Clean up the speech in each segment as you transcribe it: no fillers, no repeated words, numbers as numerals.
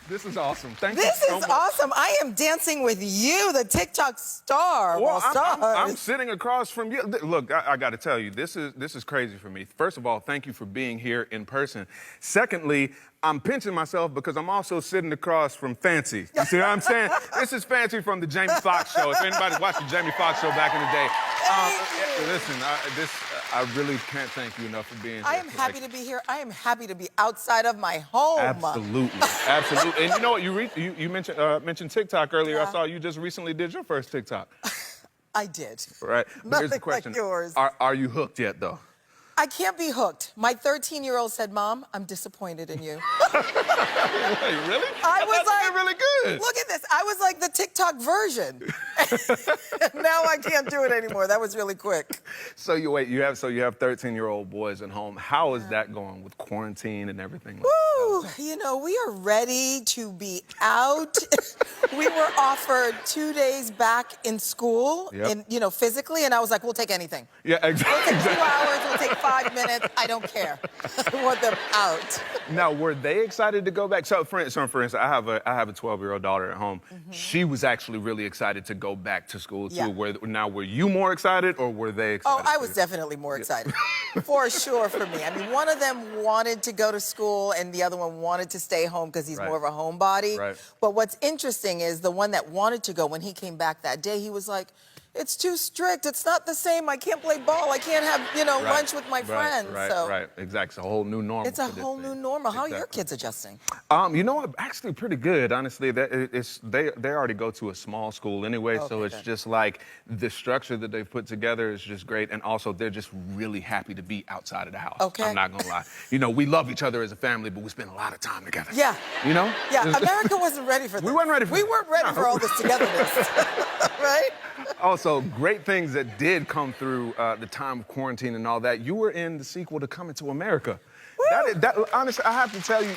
This is awesome. Thank you This so is much. awesome. I am dancing with you, the TikTok star. Well, stars. I'm sitting across from you. Look, I got to tell you, this is crazy for me. First of all, thank you for being here in person. Secondly, I'm pinching myself because I'm also sitting across from Fancy. You see what I'm saying? This is Fancy from the Jamie Foxx show. If anybody's watched the Jamie Foxx show back in the day, listen, I really can't thank you enough for being here. I am happy to be here. I am happy to be outside of my home. Absolutely, absolutely. And you know what? You mentioned TikTok earlier. Yeah. I saw you just recently did your first TikTok. I did. Right. But here's the Nothing question. like yours. Are you hooked yet, though? I can't be hooked. My 13-year-old said, Mom, I'm disappointed in you. Wait, really? I was like, you're really good. Look at this. I was like the TikTok version. Now I can't do it anymore. That was really quick. So you have 13-year-old boys at home. How is that going with quarantine and everything? Woo! You know, we are ready to be out. We were offered 2 days back in school, physically, and I was like, we'll take anything. Yeah, exactly. We'll take 2 hours, we'll take 5 minutes. I don't care. I want them out. Now, were they excited to go back? So, for instance, I have a 12-year-old daughter at home. Mm-hmm. She was actually really excited to go back to school too. Yeah. Were you more excited, or were they excited? Oh, I was definitely more excited. For sure, for me. I mean, one of them wanted to go to school, and the other one wanted to stay home because he's more of a homebody. Right. But what's interesting is the one that wanted to go, when he came back that day, he was like, it's too strict. It's not the same. I can't play ball. I can't have, lunch with my friends. Right. Exactly. It's a whole new normal. It's a whole new normal. How are your kids adjusting? You know what? Actually, pretty good. Honestly, they already go to a small school anyway, so it's just like the structure that they've put together is just great, and also they're just really happy to be outside of the house. Okay. I'm not gonna lie. We love each other as a family, but we spend a lot of time together. Yeah. You know? Yeah. America wasn't ready for this. We weren't ready for We weren't ready for all this togetherness. Right? Also, great things that did come through the time of quarantine and all that. You were in the sequel to Coming to America. Honestly, I have to tell you,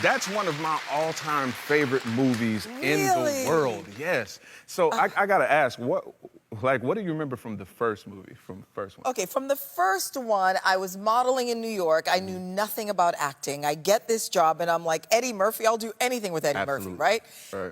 that's one of my all-time favorite movies in the world. Yes. So I gotta ask, what do you remember from the first movie, from the first one? Okay, from the first one, I was modeling in New York. I knew nothing about acting. I get this job, and I'm like, Eddie Murphy, I'll do anything with Eddie Murphy, right?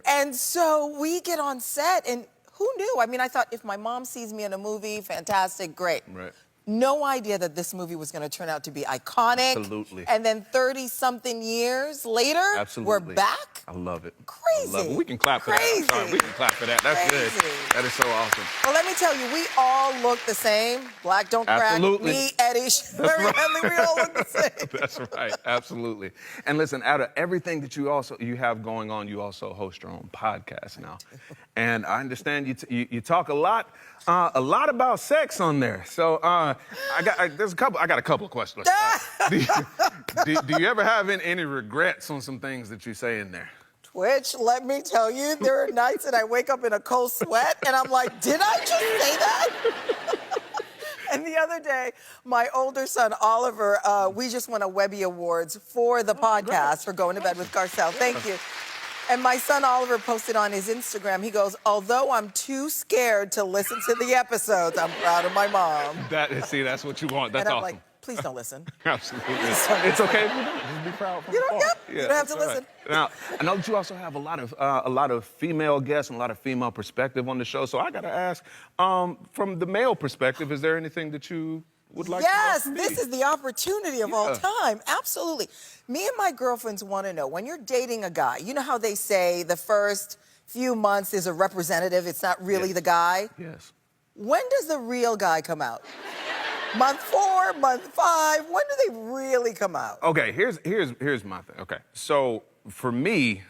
And so we get on set, and who knew? I mean, I thought if my mom sees me in a movie, fantastic, great. Right. No idea that this movie was going to turn out to be iconic. Absolutely. And then 30-something years later, we're back. I love it. Crazy. I love it. We can clap for that. Sorry, we can clap for that. That's good. That is so awesome. Well, let me tell you, we all look the same. Black don't crack. Me, Eddie, Larry Henley, we all look the same. That's right. Absolutely. And listen, out of everything that you have going on, you also host your own podcast now. And I understand you talk a lot about sex on there. So I got a couple of questions. Do you ever have any regrets on some things that you say in there? Twitch, let me tell you, there are nights that I wake up in a cold sweat and I'm like, did I just say that? And the other day, my older son, Oliver, we just won a Webby Awards for the podcast for Going to Bed with Garcelle. Thank you. And my son Oliver posted on his Instagram, he goes, although I'm too scared to listen to the episodes, I'm proud of my mom. That's what you want. That's and I'm awesome. like, please don't listen. Absolutely. It's okay if you don't. Just be proud from afar. You don't have to listen. Right. Now, I know that you also have a lot of female guests and a lot of female perspective on the show. So I got to ask, from the male perspective, is there anything that you would like to know from me? This is the opportunity of all time. Absolutely. Me and my girlfriends want to know, when you're dating a guy, you know how they say the first few months is a representative, it's not really the guy? Yes. When does the real guy come out? Month 4, month 5, when do they really come out? Okay, here's my thing. Okay, so for me,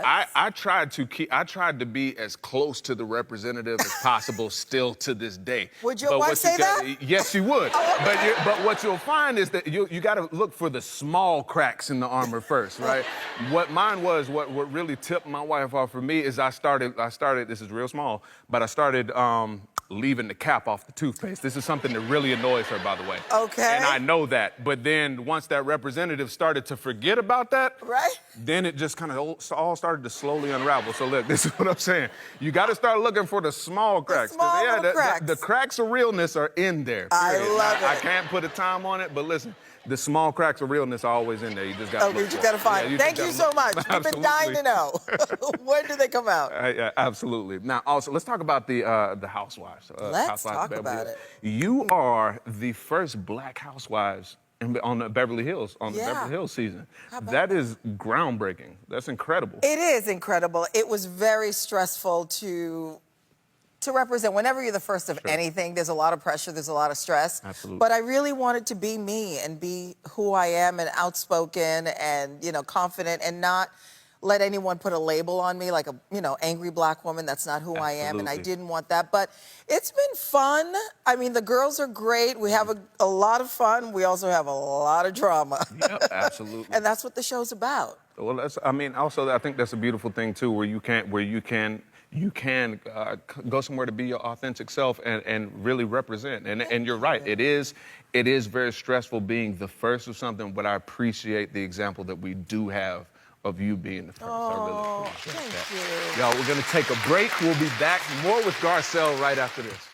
I tried to be as close to the representative as possible still to this day. Would your wife say that? Yes, she would. Oh, okay. But what you'll find is that you got to look for the small cracks in the armor first, right? What really tipped my wife off for me is I started, this is real small, but I started leaving the cap off the toothpaste. This is something that really annoys her, by the way. Okay. And I know that. But then once that representative started to forget about that, then it just kind of all started to slowly unravel. So look, this is what I'm saying. You got to start looking for the small cracks. Cracks. The cracks of realness are in there. I love it. I can't put a time on it, but listen, the small cracks of realness are always in there. You just got to Okay, you got to find them. Thank you so much. We've been dying to know. When do they come out? Yeah, absolutely. Now, also, let's talk about the Housewives. Let's Housewives talk of Beverly about Hills. it. You are the first Black Housewives on the Beverly Hills, on the Yeah. Beverly Hills season. How about That is groundbreaking. That's incredible. It is incredible. It was very stressful to represent. Whenever you're the first of anything, there's a lot of pressure, there's a lot of stress. Absolutely. But I really wanted to be me and be who I am and outspoken and, you know, confident and not let anyone put a label on me like a, you know, angry Black woman. That's not who I am, and I didn't want that. But it's been fun. I mean, the girls are great. We have a lot of fun. We also have a lot of drama. Yeah, absolutely. And that's what the show's about. Well, also, I think that's a beautiful thing too, where you can go somewhere to be your authentic self and really represent. And you're right. It is very stressful being the first of something, but I appreciate the example that we do have of you being the first. I really appreciate that. Thank you. Y'all, we're gonna take a break. We'll be back more with Garcelle right after this.